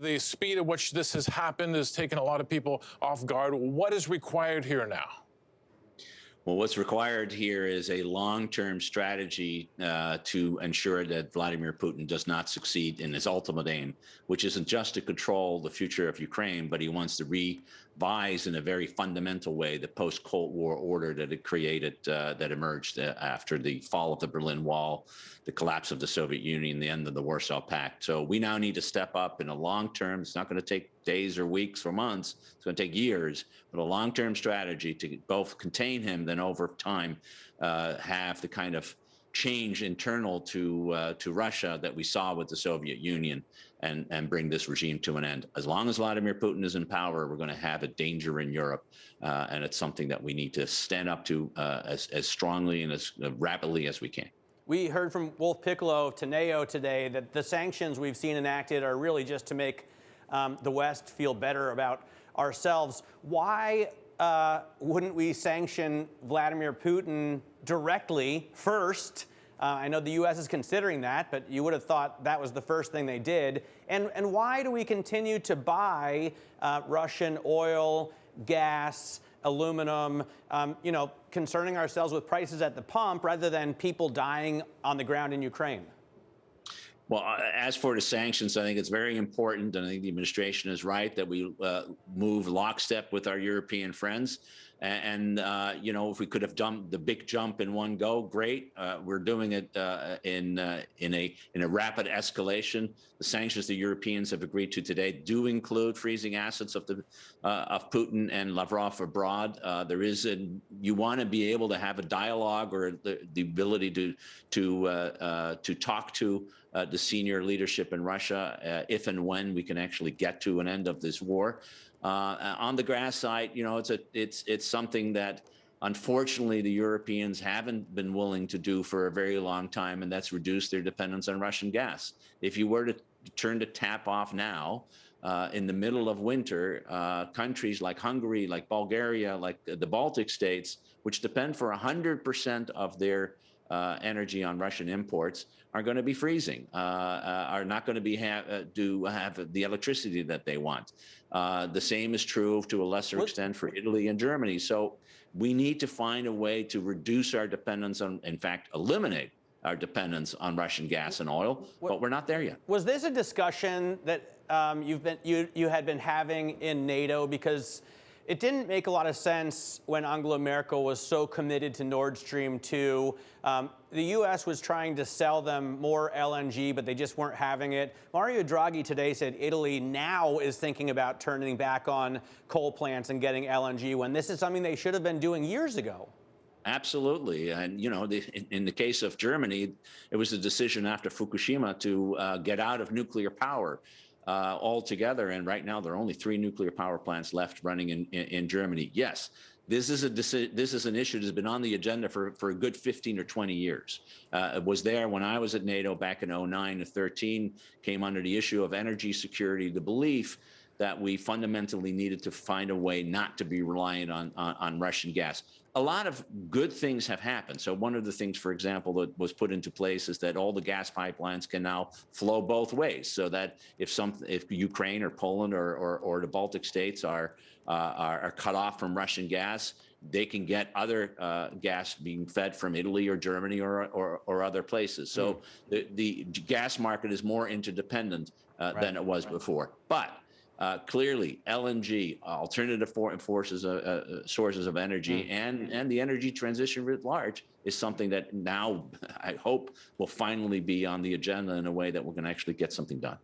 The speed at which this has happened has taken a lot of people off guard. What is required here now? Well, what's required here is a long-term strategy to ensure that Vladimir Putin does not succeed in his ultimate aim, which isn't just to control the future of Ukraine, but he wants to revise in a very fundamental way the post-Cold War order that it created, that emerged after the fall of the Berlin Wall, the collapse of the Soviet Union, the end of the Warsaw Pact. So we now need to step up in a long term. It's not going to take days or weeks or months. It's going to take years, but a long-term strategy to both contain him, then over time have the kind of change internal to Russia that we saw with the Soviet Union, and bring this regime to an end. As long as Vladimir Putin is in power, we're going to have a danger in Europe, and it's something that we need to stand up to as strongly and as rapidly as we can. We heard from Wolf Piccolo of NATO today that the sanctions we've seen enacted are really just to make the West feel better about ourselves. Why wouldn't we sanction Vladimir Putin directly first? I know the U.S. is considering that, but you would have thought that was the first thing they did. And why do we continue to buy Russian oil, gas, aluminum, concerning ourselves with prices at the pump rather than people dying on the ground in Ukraine? Well, as for the sanctions, I think it's very important, and I think the administration is right, that we move lockstep with our European friends. And if we could have done the big jump in one go, great. We're doing it in a rapid escalation. The sanctions the Europeans have agreed to today do include freezing assets of Putin and Lavrov abroad. You want to be able to have a dialogue or the ability to talk to the senior leadership in Russia if and when we can actually get to an end of this war. On the gas side, it's something that unfortunately the Europeans haven't been willing to do for a very long time, and that's reduce their dependence on Russian gas. If you were to turn the tap off now, in the middle of winter, countries like Hungary, like Bulgaria, like the Baltic states, which depend for 100% of their energy on Russian imports, are going to be freezing, are not going to have the electricity that they want. The same is true to a lesser extent for Italy and Germany. So we need to find a way to reduce our dependence on, in fact, eliminate our dependence on Russian gas and oil, but we're not there yet. Was this a discussion that you had been having in NATO? Because it didn't make a lot of sense when Angela Merkel was so committed to Nord Stream 2. The U.S. was trying to sell them more LNG, but they just weren't having it. Mario Draghi today said Italy now is thinking about turning back on coal plants and getting LNG, when this is something they should have been doing years ago. Absolutely. And, in the case of Germany, it was a decision after Fukushima to get out of nuclear power altogether. And right now, there are only 3 nuclear power plants left running in Germany. Yes, this is an issue that's been on the agenda for a good 15 or 20 years. It was there when I was at NATO back in 2009 to 2013, came under the issue of energy security, the belief that we fundamentally needed to find a way not to be reliant on Russian gas. A lot of good things have happened. So one of the things, for example, that was put into place is that all the gas pipelines can now flow both ways, so that if Ukraine or Poland or the Baltic states are cut off from Russian gas, they can get other gas being fed from Italy or Germany or other places. So the gas market is more interdependent than it was before. But clearly, LNG, alternative sources of energy, and the energy transition writ large is something that now I hope will finally be on the agenda in a way that we're going to actually get something done.